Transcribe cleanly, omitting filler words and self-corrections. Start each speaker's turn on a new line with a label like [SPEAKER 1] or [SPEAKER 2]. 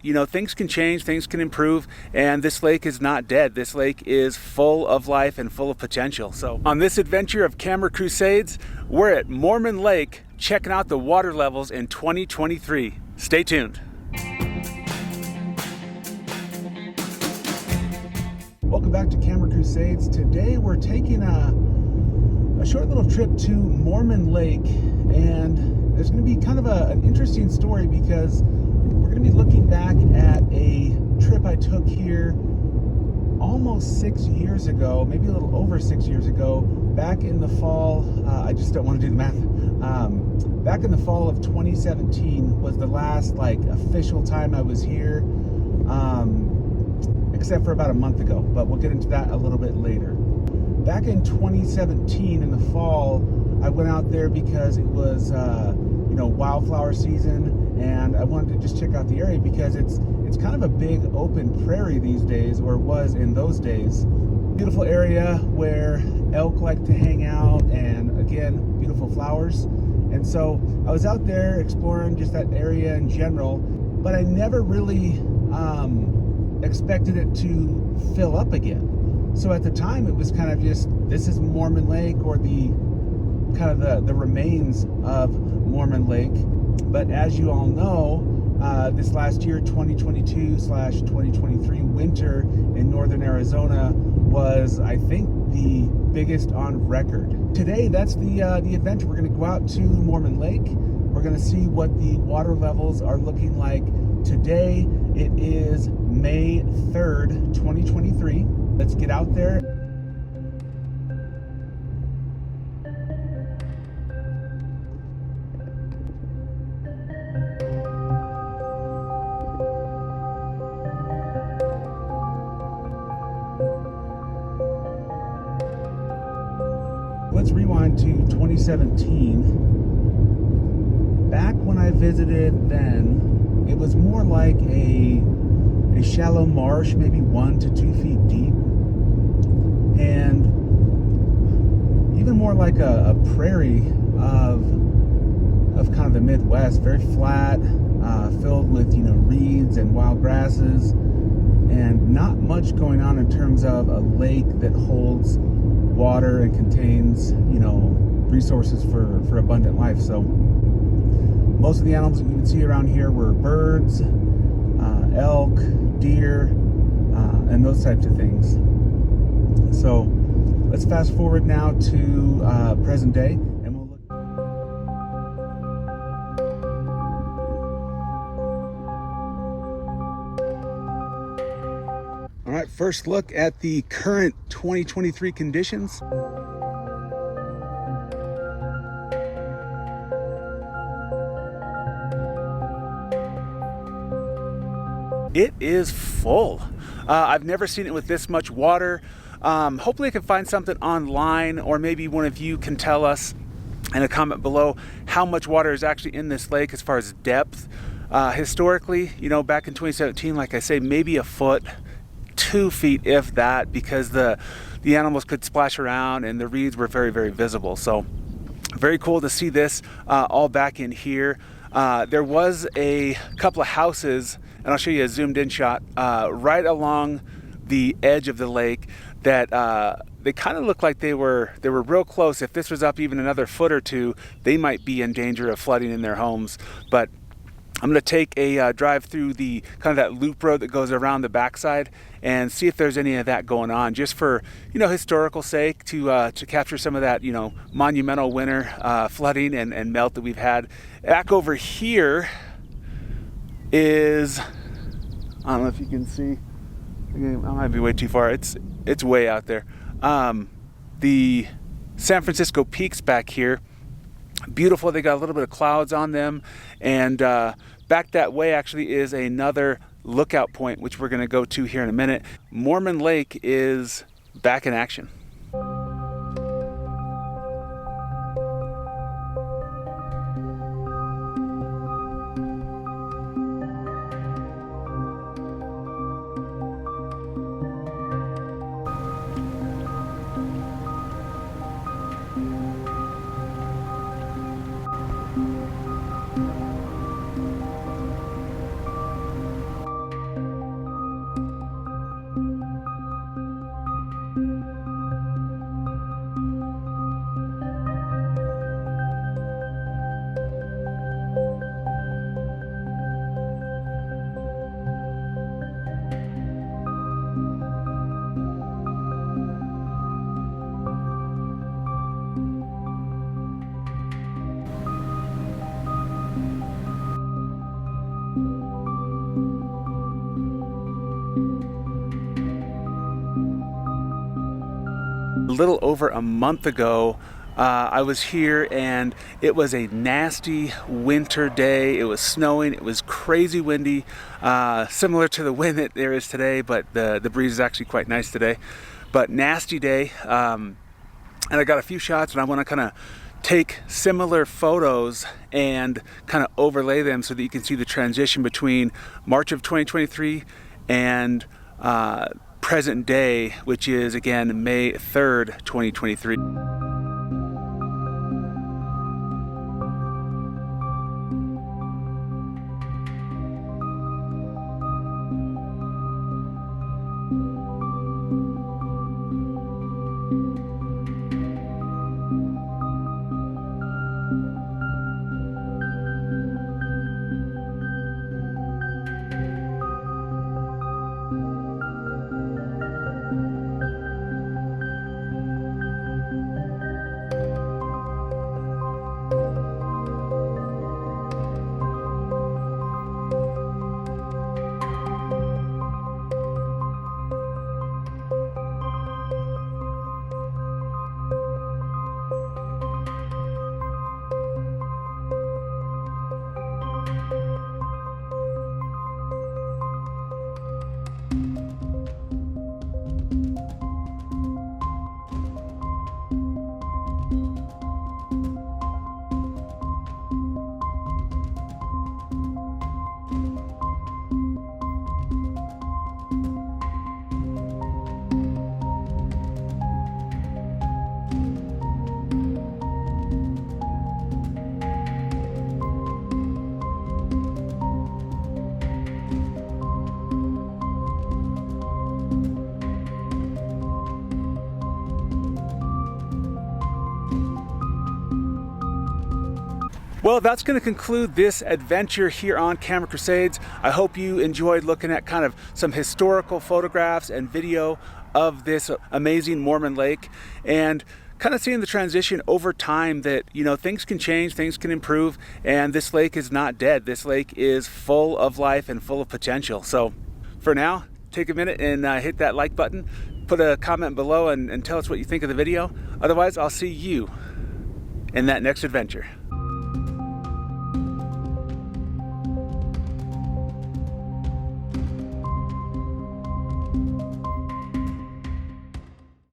[SPEAKER 1] You know, things can change, things can improve, and this lake is not dead. This lake is full of life and full of potential. So on this adventure of Camera Crusades, we're at Mormon Lake checking out the water levels in 2023. Stay tuned. Welcome back to Camera Crusades. Today we're taking a short little trip to Mormon Lake, and there's going to be kind of an interesting story because we're going to be looking back at a trip I took here almost 6 years ago, maybe a little over 6 years ago, back in the fall. I just don't want to do the math. Back in the fall of 2017 was the last official time I was here, except for about a month ago, but we'll get into that a little bit later. Back in 2017 in the fall, I went out there because it was wildflower season, and I wanted to just check out the area because it's kind of a big open prairie these days, or it was in those days. Beautiful area where elk like to hang out, and again, beautiful flowers. And so I was out there exploring just that area in general, but I never really expected it to fill up again. So at the time it was kind of just, this is Mormon Lake, or the remains of Mormon Lake. But as you all know, this last year, 2022/2023 winter in northern Arizona was, I think, the biggest on record. Today, that's the adventure. We're going to go out to Mormon Lake. We're going to see what the water levels are looking like today. It is May 3rd, 2023. Let's get out there. Let's rewind to 2017. Back when I visited then, it was more like a shallow marsh, maybe 1 to 2 feet deep, and even more like a prairie of kind of the Midwest, very flat, filled with reeds and wild grasses, and not much going on in terms of a lake that holds water and contains resources for abundant life. So most of the animals that you can see around here were birds, elk, deer, and those types of things. So let's fast forward now to present day, and we'll look. All right, first look at the current 2023 conditions. It is full. I've never seen it with this much water. Hopefully I can find something online, or maybe one of you can tell us in a comment below how much water is actually in this lake as far as depth. Historically, back in 2017, like I say, maybe a foot, 2 feet, if that, because the animals could splash around and the reeds were very, very visible. So very cool to see this all back in here. There was a couple of houses, and I'll show you a zoomed in shot right along the edge of the lake that they kind of look like they were real close. If this was up even another foot or two, they might be in danger of flooding in their homes. But I'm going to take a drive through the kind of that loop road that goes around the backside and see if there's any of that going on, just for historical sake, to capture some of that monumental winter flooding and melt that we've had. Back over here is, I don't know if you can see, I might be way too far. It's way out there. The San Francisco peaks back here, beautiful. They got a little bit of clouds on them, and back that way actually is another lookout point, which we're going to go to here in a minute. Mormon Lake is back in action. little over a month ago. I was here and it was a nasty winter day. It was snowing, it was crazy windy, similar to the wind that there is today, but the breeze is actually quite nice today. But nasty day, and I got a few shots, and I want to kind of take similar photos and kind of overlay them so that you can see the transition between March of 2023 and present day, which is again May 3rd, 2023. Well, that's going to conclude this adventure here on Camera Crusades. I hope you enjoyed looking at kind of some historical photographs and video of this amazing Mormon Lake, and kind of seeing the transition over time that, you know, things can change, things can improve, and this lake is not dead. This lake is full of life and full of potential. So for now, take a minute and hit that like button, put a comment below and tell us what you think of the video. Otherwise, I'll see you in that next adventure.